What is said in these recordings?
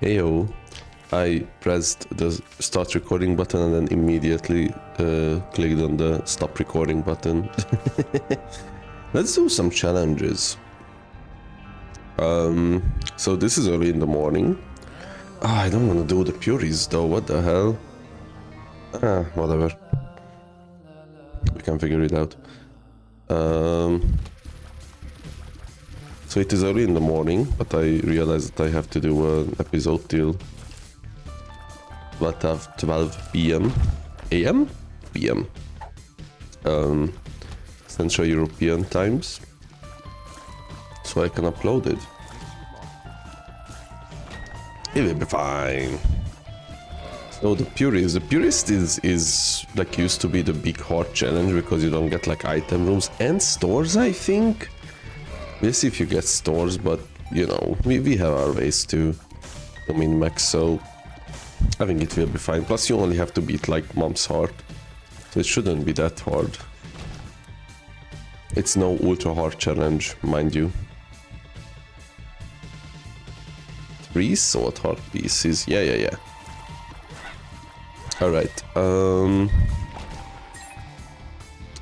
Heyo, I pressed the start recording button and then immediately clicked on the stop recording button. Let's do some challenges. So this is early in the morning. I don't want to do the Puries though, what the hell? Whatever. We can figure it out. So it is early in the morning, but I realized that I have to do an episode till 12 p.m. AM? PM. Central European times. So I can upload it. It will be fine. So the Purist is like used to be the big hard challenge because you don't get like item rooms and stores, I think. We'll see if you get stores, but you know, we have our ways to min-max, so I think it will be fine. Plus you only have to beat like Mom's heart, so it shouldn't be that hard. It's no ultra hard challenge, mind you. 3 sword heart pieces, yeah. Alright,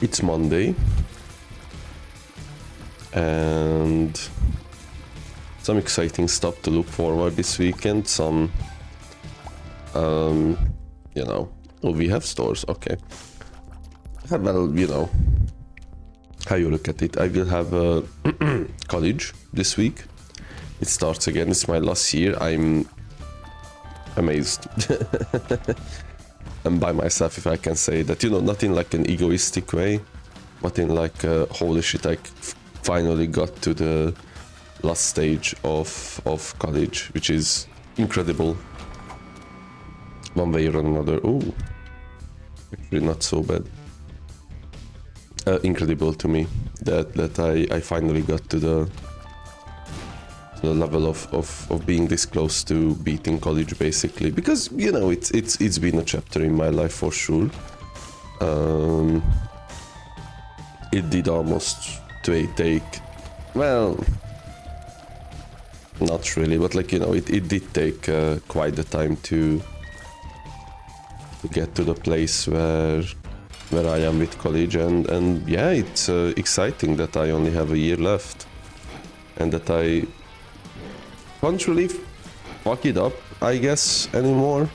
it's Monday. And some exciting stuff to look forward this weekend. Some, you know, oh, we have stores, okay. Well, you know, how you look at it. I will have a college this week. It starts again, it's my last year. I'm amazed. I'm by myself, if I can say that, you know, not in like an egoistic way, but in like, holy shit, I finally got to the last stage of college, which is incredible. One way or another. Oh, actually not so bad. Incredible to me that I finally got to the level of being this close to beating college, basically, because you know it's been a chapter in my life for sure. It did almost take, well, not really, but like, you know, it did take quite the time to get to the place where I am with college, and yeah, it's exciting that I only have a year left and that I can't really fuck it up, I guess, anymore.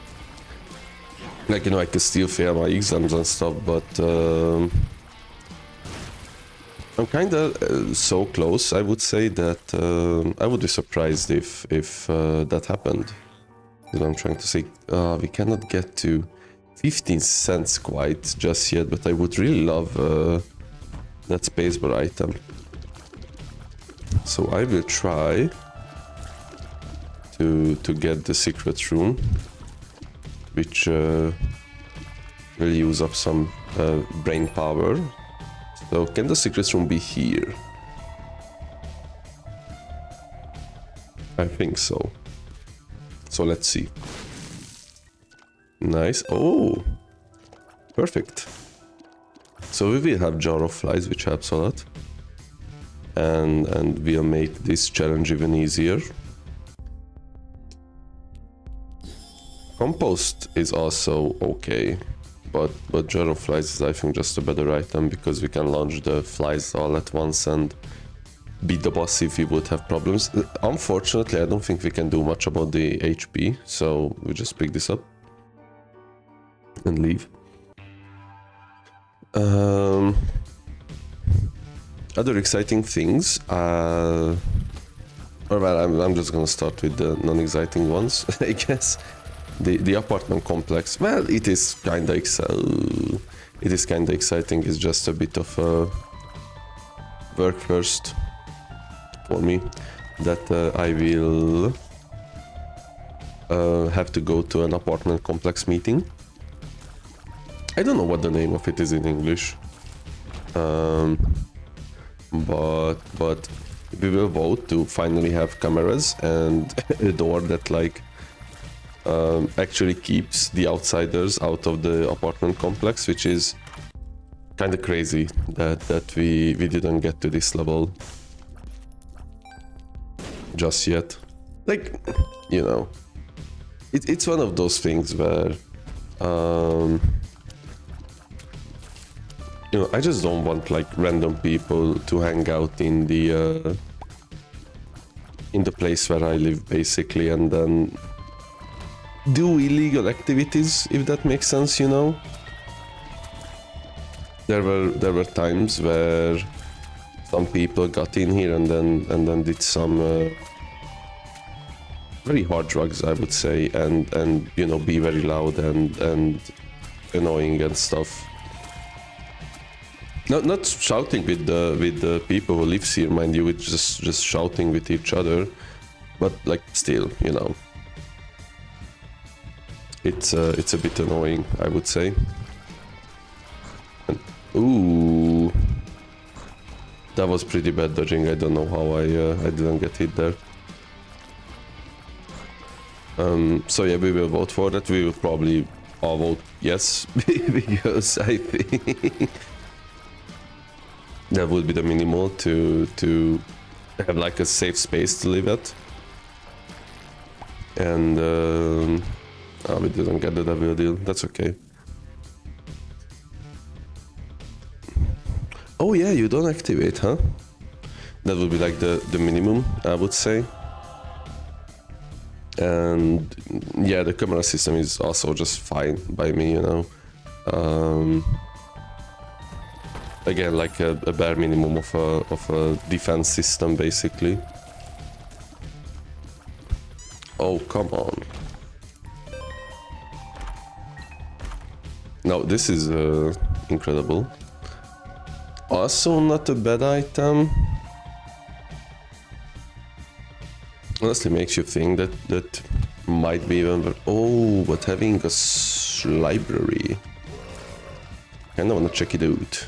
Like, you know, I can still fail my exams and stuff, but I'm kind of so close, I would say, that I would be surprised if that happened. You know, I'm trying to say, we cannot get to 15 cents quite just yet, but I would really love that spacebar item. So I will try to get the secret room, which will use up some brain power. So can the secret room be here? I think so. So let's see. Nice. Oh, perfect. So we will have jar of flies, which helps a lot, and we'll make this challenge even easier. Compost is also okay. But jar of flies is, I think, just a better item because we can launch the flies all at once and beat the boss if we would have problems. Unfortunately, I don't think we can do much about the HP, so we just pick this up and leave. Other exciting things. Well, I'm just gonna start with the non-exciting ones, I guess. The apartment complex, well, it is kind of exciting. It's just a bit of a work first for me, that I will have to go to an apartment complex meeting. I don't know what the name of it is in English, but we will vote to finally have cameras and a door that like actually keeps the outsiders out of the apartment complex, which is kind of crazy that we didn't get to this level just yet. Like, you know, It's one of those things where, you know, I just don't want like random people to hang out in the place where I live, basically, and then do illegal activities, if that makes sense, you know. There were times where some people got in here and then did some very hard drugs, I would say, and you know, be very loud and annoying and stuff. Not shouting with the people who lives here, mind you, it's just shouting with each other, but like still, you know, it's a bit annoying, I would say. And, ooh, that was pretty bad dodging. I don't know how I didn't get hit there. So yeah, we will vote for that. We will probably all vote yes because I think that would be the minimal to have like a safe space to live at. And oh, we didn't get the double deal. That's okay. Oh yeah, you don't activate, huh? That would be like the minimum, I would say. And yeah, the camera system is also just fine by me, you know. Again, like a bare minimum of a defense system, basically. Oh, come on. No, this is incredible. Also not a bad item. Honestly makes you think that might be even... Oh, but having a library. Kinda wanna check it out.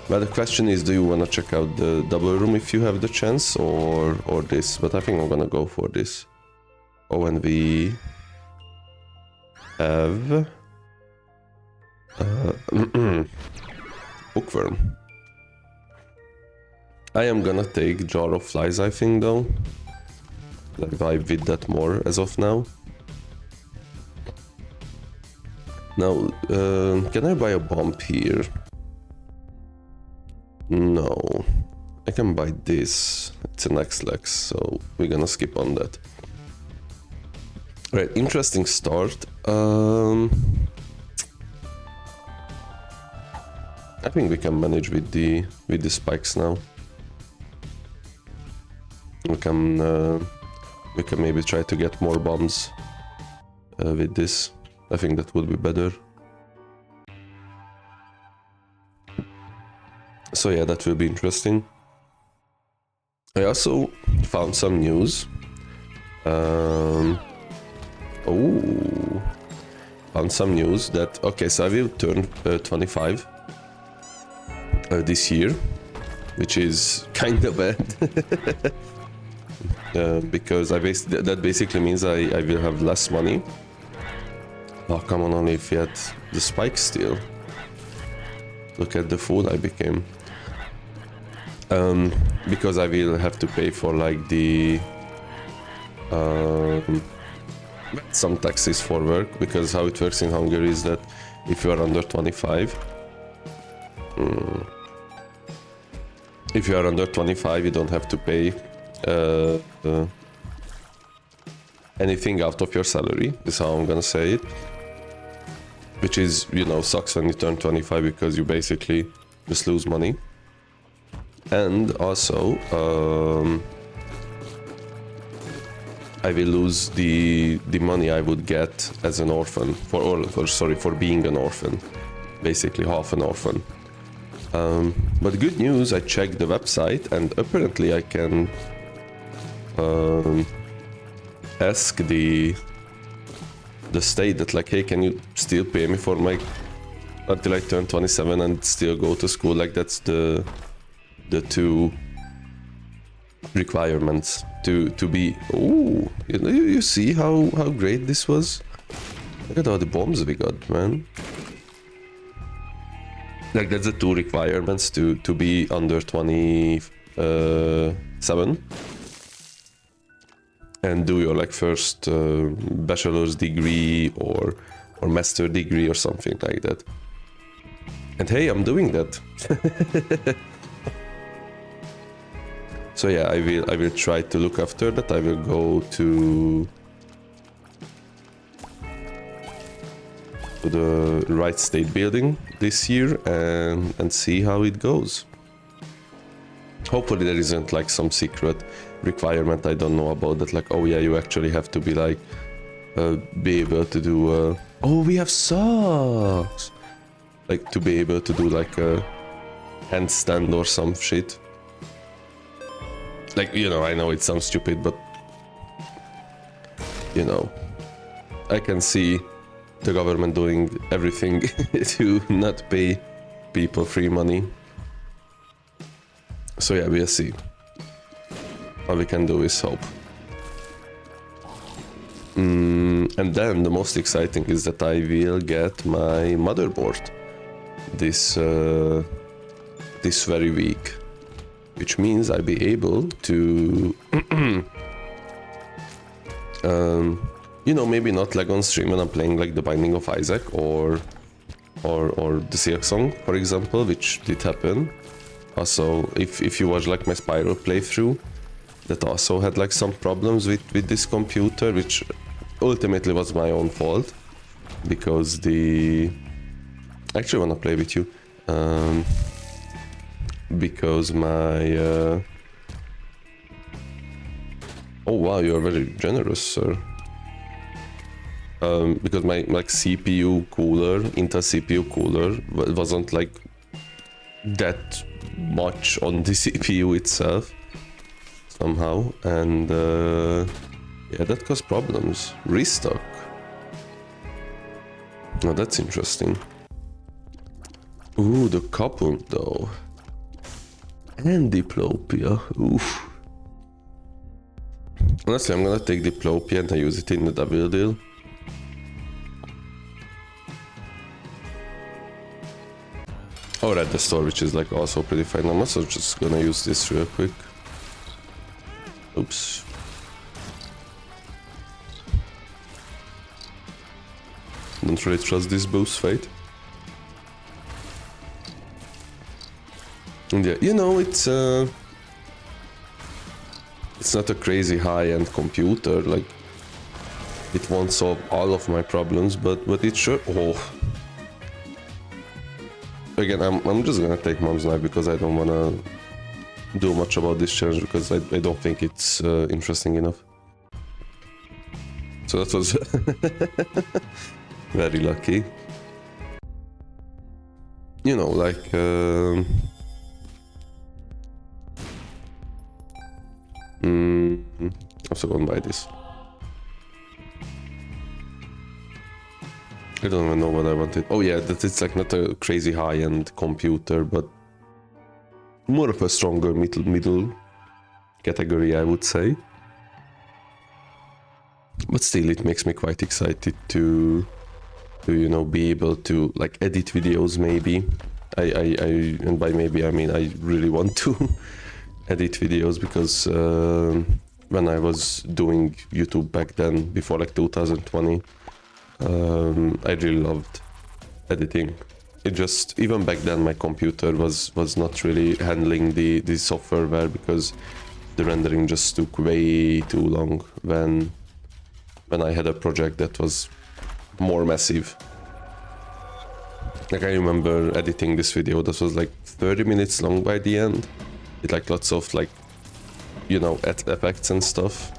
But the question is, do you wanna check out the double room if you have the chance, or this? But I think I'm gonna go for this. Oh, and we have bookworm. I am gonna take Jar of Flies, I think, though. Like, vibe with that more as of now. Now, can I buy a bomb here? No. I can buy this. It's an X-Lex, so we're gonna skip on that. Right, interesting start. I think we can manage with the spikes now. We can maybe try to get more bombs with this. I think that would be better. So yeah, that will be interesting. I also found some news. Oh, found some news that, okay, so I will turn 25 this year, which is kind of bad. Because that basically means I will have less money. Oh, come on, only if you had the spike still. Look at the fool I became. Because I will have to pay for like the some taxes for work, because how it works in Hungary is that if you are under 25, if you are under 25, you don't have to pay anything out of your salary. Is how I'm gonna say it. Which is, you know, sucks when you turn 25 because you basically just lose money. And also, I will lose the money I would get as an orphan for being an orphan, basically half an orphan. But good news, I checked the website and apparently I can ask the state that, like, hey, can you still pay me for my until I turn 27 and still go to school? Like, that's the two requirements to be. Oh, you see how great this was? Look at all the bombs we got, man. Like, that's the two requirements to be under 27. and do your like first bachelor's degree or master degree or something like that. And hey, I'm doing that. So yeah, I will try to look after that. I will go to the right state building this year and see how it goes. Hopefully there isn't like some secret requirement I don't know about that, like, oh yeah, you actually have to be like be able to do oh, we have socks, like to be able to do like a handstand or some shit. Like, you know, I know it sounds stupid, but you know, I can see the government doing everything to not pay people free money. So yeah, we'll see. All we can do is hope. And then the most exciting is that I will get my motherboard this very week, which means I'll be able to you know, maybe not like on stream when I'm playing like The Binding of Isaac or the Silk Song, for example, which did happen. Also, if you watch like my Spyro playthrough, that also had like some problems with this computer, which ultimately was my own fault, because I actually want to play with you, because my oh wow, you're very generous, sir. Because my like CPU cooler, Intel CPU cooler, wasn't like that much on the CPU itself somehow, and yeah, that caused problems. Restock. Oh, that's interesting. Ooh, the couple though, and diplopia. Oof. Honestly, I'm gonna take diplopia and I use it in the double deal. Or at the store, which is like also pretty fine. I'm also just gonna use this real quick. Oops. Don't really trust this boost fight. And yeah, you know, it's not a crazy high-end computer, like it won't solve all of my problems, but it sure. Oh. Again, I'm just gonna take Mom's knife because I don't wanna do much about this challenge, because I don't think it's interesting enough. So that was very lucky. You know, like I'm also gonna buy this. I don't even know what I wanted. Oh yeah, that it's like not a crazy high-end computer, but more of a stronger middle category, I would say. But still, it makes me quite excited to you know, be able to like edit videos. Maybe and by maybe I mean I really want to edit videos, because when I was doing YouTube back then, before like 2020. I really loved editing. It just, even back then my computer was not really handling the software well, because the rendering just took way too long when I had a project that was more massive. Like I remember editing this video that was like 30 minutes long by the end, with like lots of like, you know, effects and stuff,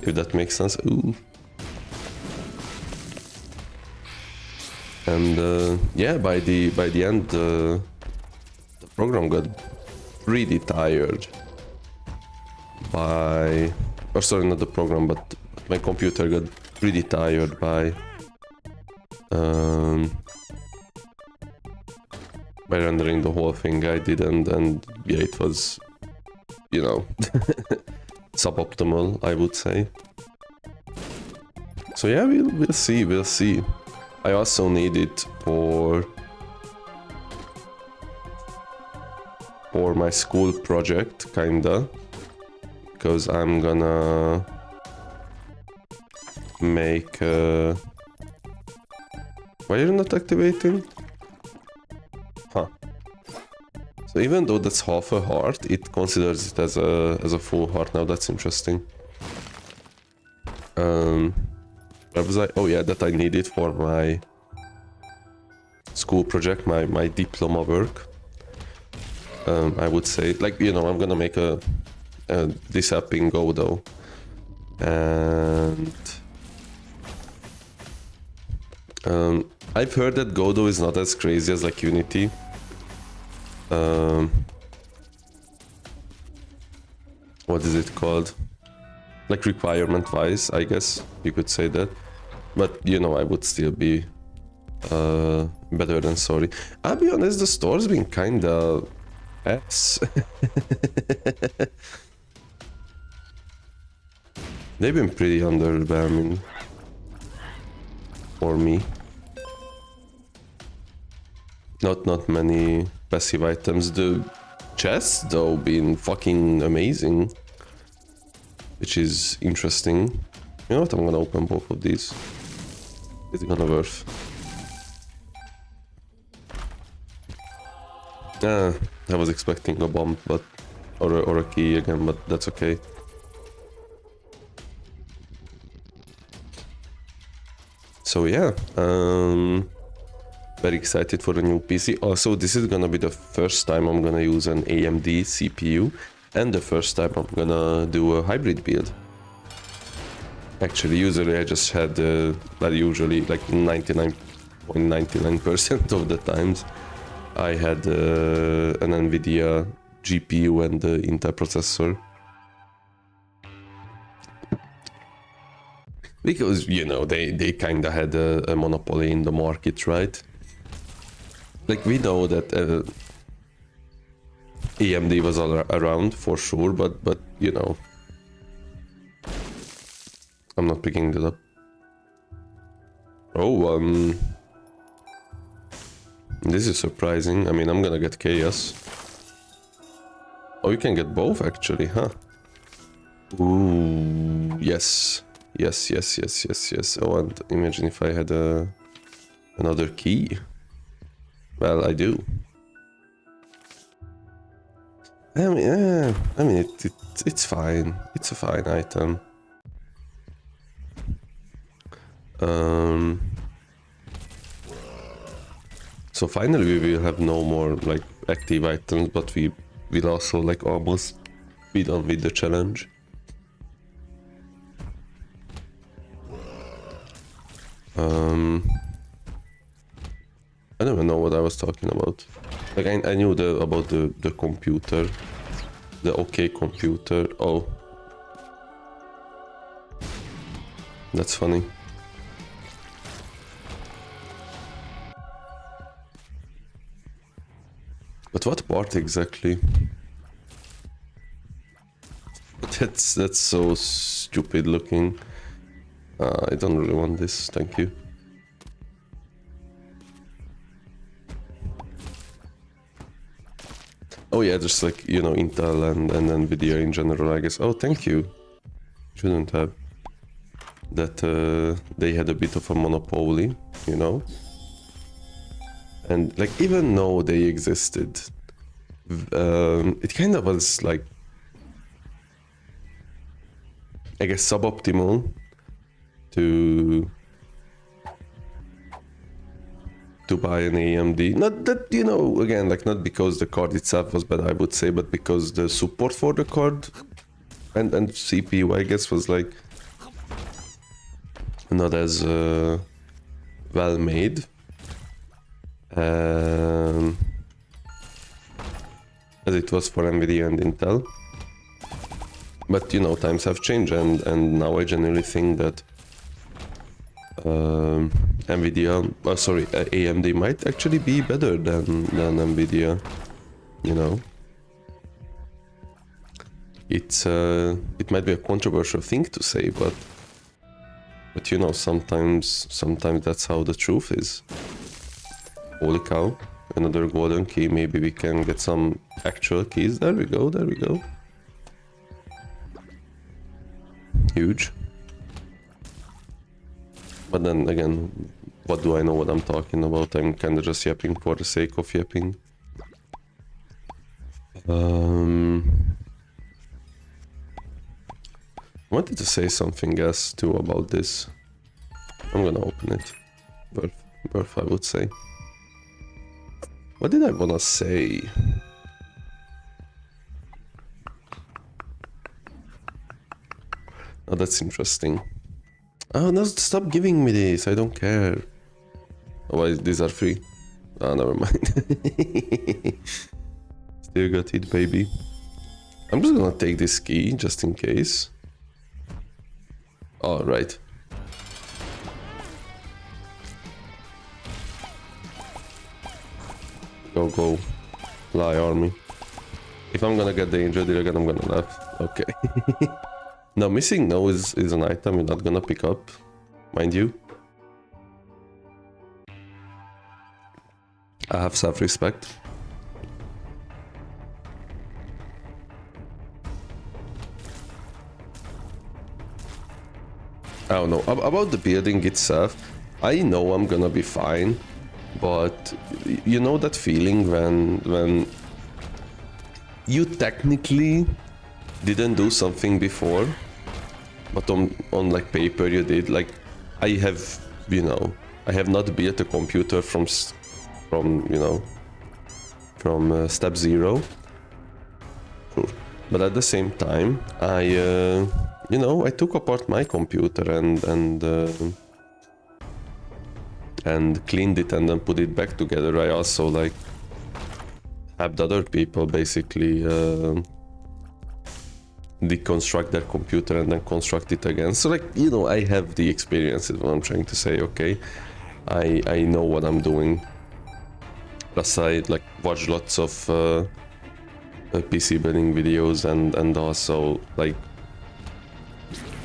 if that makes sense. Ooh. And yeah, by the end, the program got really tired. Or sorry, not the program, but my computer got really tired by rendering the whole thing I did, and yeah, it was, you know, suboptimal, I would say. So yeah, we'll see. I also need it for my school project, kinda, because I'm gonna make... Why are you not activating? Huh. So even though that's half a heart, it considers it as a full heart now. That's interesting. Where was I? Oh yeah, that I need it for my school project, my diploma work. I would say, like, you know, I'm gonna make this app in Go though, and I've heard that Godot is not as crazy as like Unity. What is it called? Like requirement-wise, I guess you could say that. But you know, I would still be better than sorry. I'll be honest, the store's been kinda ass. They've been pretty underwhelming for me. Not many passive items. The chests though been fucking amazing, which is interesting. You know what? I'm gonna open both of these. Is it gonna worth? I was expecting a bomb, but or a key again, but that's okay. So yeah, very excited for the new PC. Also, this is gonna be the first time I'm gonna use an AMD CPU, and the first time I'm gonna do a hybrid build. Actually, usually I just had, usually like 99.99% of the times, I had an NVIDIA GPU and the Intel processor. Because, you know, they kind of had a monopoly in the market, right? Like, we know that AMD was all around for sure, but you know, I'm not picking that up. Oh, this is surprising. I mean, I'm gonna get Chaos. Oh, you can get both actually, huh? Ooh, yes. Yes. Oh, and imagine if I had another key. Well, I do. I mean, it's fine. It's a fine item. So finally we will have no more like active items, but we will also like almost be done with the challenge. I don't even know what I was talking about. Like I knew about the computer, the OK computer. Oh, that's funny. But what part exactly? That's so stupid looking. I don't really want this, thank you. Oh yeah, just like, you know, Intel and NVIDIA in general, I guess. Oh, thank you. Shouldn't have. That they had a bit of a monopoly, you know? And like, even though they existed, it kind of was like, I guess, suboptimal to buy an AMD. Not that, you know, again, like, not because the card itself was bad, I would say, but because the support for the card and CPU, I guess, was like not as well made. As it was for NVIDIA and Intel. But, you know, times have changed, and now I genuinely think that AMD might actually be better than NVIDIA, you know. It might be a controversial thing to say, but you know, sometimes that's how the truth is. Holy cow, another golden key. Maybe we can get some actual keys. There we go. Huge. But then again, what do I know what I'm talking about? I'm kind of just yapping for the sake of yapping. I wanted to say something else too about this. I'm gonna open it. Worth, I would say. What did I wanna say? Oh, that's interesting. Oh no, stop giving me this, I don't care. Oh, why, these are free? Ah, never mind. Still got it, baby. I'm just gonna take this key, just in case. All right. Go, go. Fly, army. If I'm gonna get the injured again, I'm gonna laugh. Okay. Now, missing no is an item you're not gonna pick up, mind you. I have self-respect. I don't know. About the building itself, I know I'm gonna be fine, but you know that feeling when you technically didn't do something before, but on like paper you did. Like I have, you know, I have not built a computer from step zero. Sure. But at the same time, I took apart my computer and cleaned it and then put it back together. I also like helped other people basically deconstruct their computer and then construct it again. So like, you know, I have the experience is what I'm trying to say, okay? I know what I'm doing. Plus I like watch lots of PC building videos and also like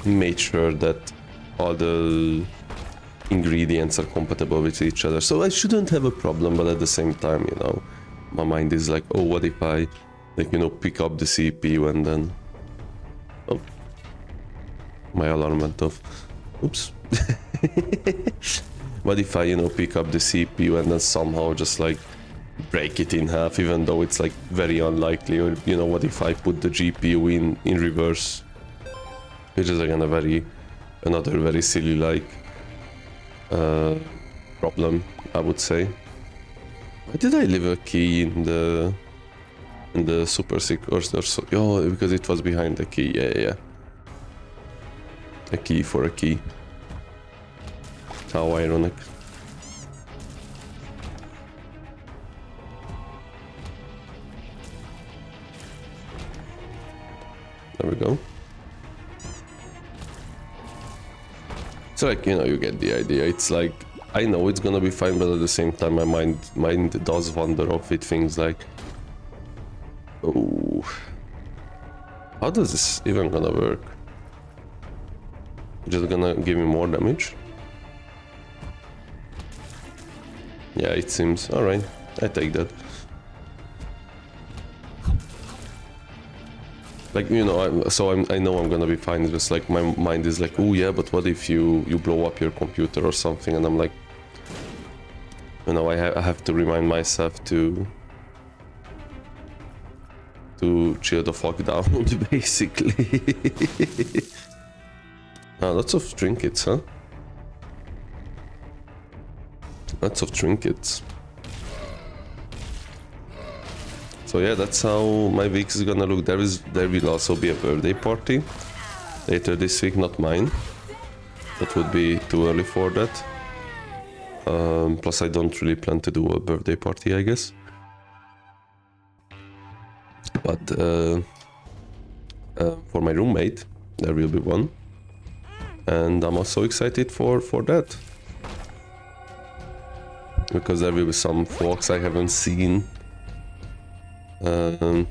made sure that all the ingredients are compatible with each other. So I shouldn't have a problem, but at the same time, you know, my mind is like, oh, what if I, like, you know, pick up the CPU and then... Oh. My alarm went off. Oops. What if I, you know, pick up the CPU and then somehow just like break it in half, even though it's like very unlikely? Or, you know, what if I put the GPU in reverse? Which is again another very silly like problem, I would say. Why did I leave a key in the super secret or so? Oh, because it was behind the key. Yeah. A key for a key. How ironic. There we go. So like, you know, you get the idea. It's like, I know it's gonna be fine, but at the same time my mind does wander off with things like, oh, how does this even gonna work? Just gonna give me more damage? Yeah, it seems. Alright, I take that. Like, you know, I know I'm gonna be fine. It's just like my mind is like, oh yeah, but what if you blow up your computer or something? And I'm like, you know, I have to remind myself to chill the fuck down, basically. Lots of trinkets, huh? Lots of trinkets. So yeah, that's how my week is gonna look. There will also be a birthday party later this week, not mine. That would be too early for that. Plus I don't really plan to do a birthday party, I guess. But for my roommate, there will be one. And I'm also excited for that. Because there will be some folks I haven't seen for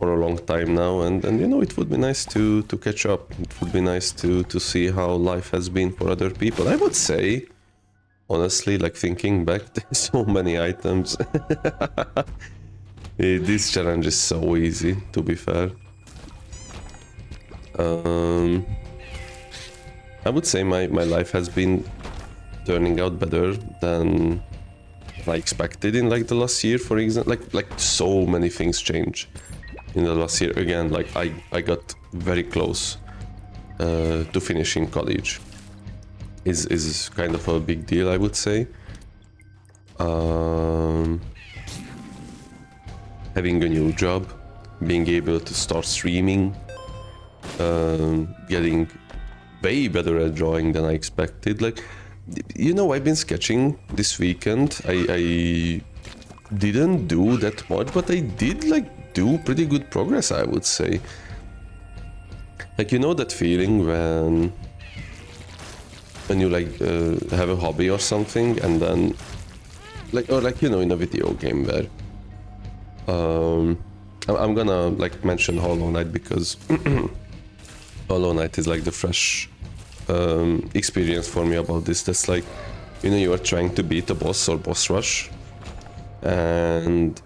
a long time now, and you know, it would be nice to catch up. It would be nice to see how life has been for other people. I would say, honestly, like thinking back, there's so many items. This challenge is so easy, to be fair. I would say my life has been turning out better than I expected in like the last year, for example. Like so many things change in the last year. Again, like I got very close to finishing college. Is kind of a big deal, I would say. Having a new job, being able to start streaming, getting way better at drawing than I expected. Like, you know, I've been sketching this weekend. I didn't do that much, but I did like do pretty good progress, I would say. Like, you know that feeling when you like have a hobby or something, and then like, or like, you know, in a video game where I'm gonna like mention Hollow Knight because Hollow Knight is like the fresh experience for me about this. That's like, you know, you are trying to beat a boss or boss rush, and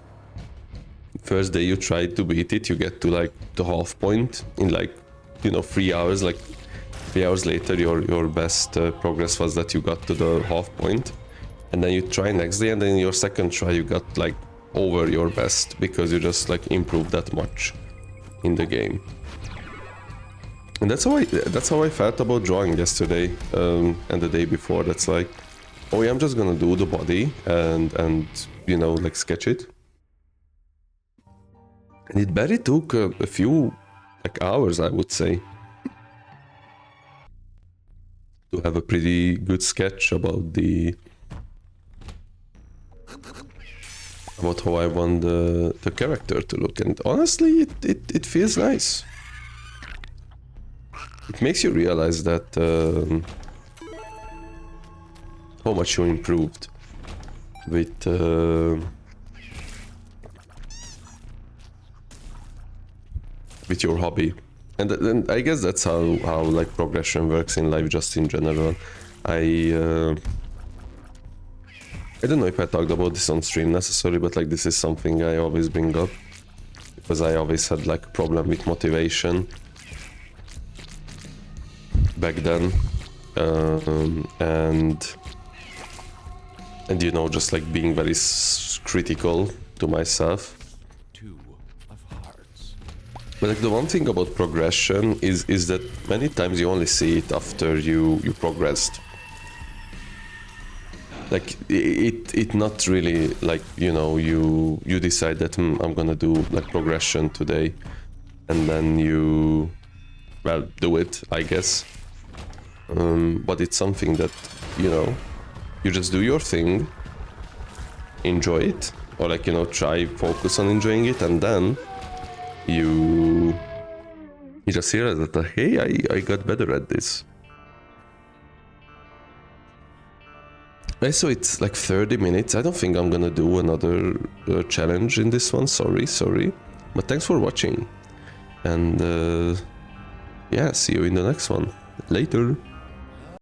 first day you try to beat it, you get to like the half point in like, you know, 3 hours. Like 3 hours later, your best progress was that you got to the half point, and then you try next day, and then your second try you got like over your best because you just like improved that much in the game. And that's how I felt about drawing yesterday and the day before. That's like, oh yeah, I'm just gonna do the body and you know, like sketch it. And it barely took a few like hours, I would say, to have a pretty good sketch about how I want the character to look. And honestly, it feels nice. It makes you realize that how much you improved with your hobby. And I guess that's how like progression works in life, just in general. I don't know if I talked about this on stream necessarily, but like this is something I always bring up because I always had like a problem with motivation back then, and you know, just like being very critical to myself. But like the one thing about progression is that many times you only see it after you progressed. Like it not really like, you know, you decide that I'm gonna do like progression today, and then you, well, do it, I guess. But it's something that, you know, you just do your thing, enjoy it, or like, you know, try focus on enjoying it, and then you just realize that, hey, I got better at this. Okay, so it's like 30 minutes. I don't think I'm gonna do another challenge in this one. Sorry. But thanks for watching. And yeah, see you in the next one. Later.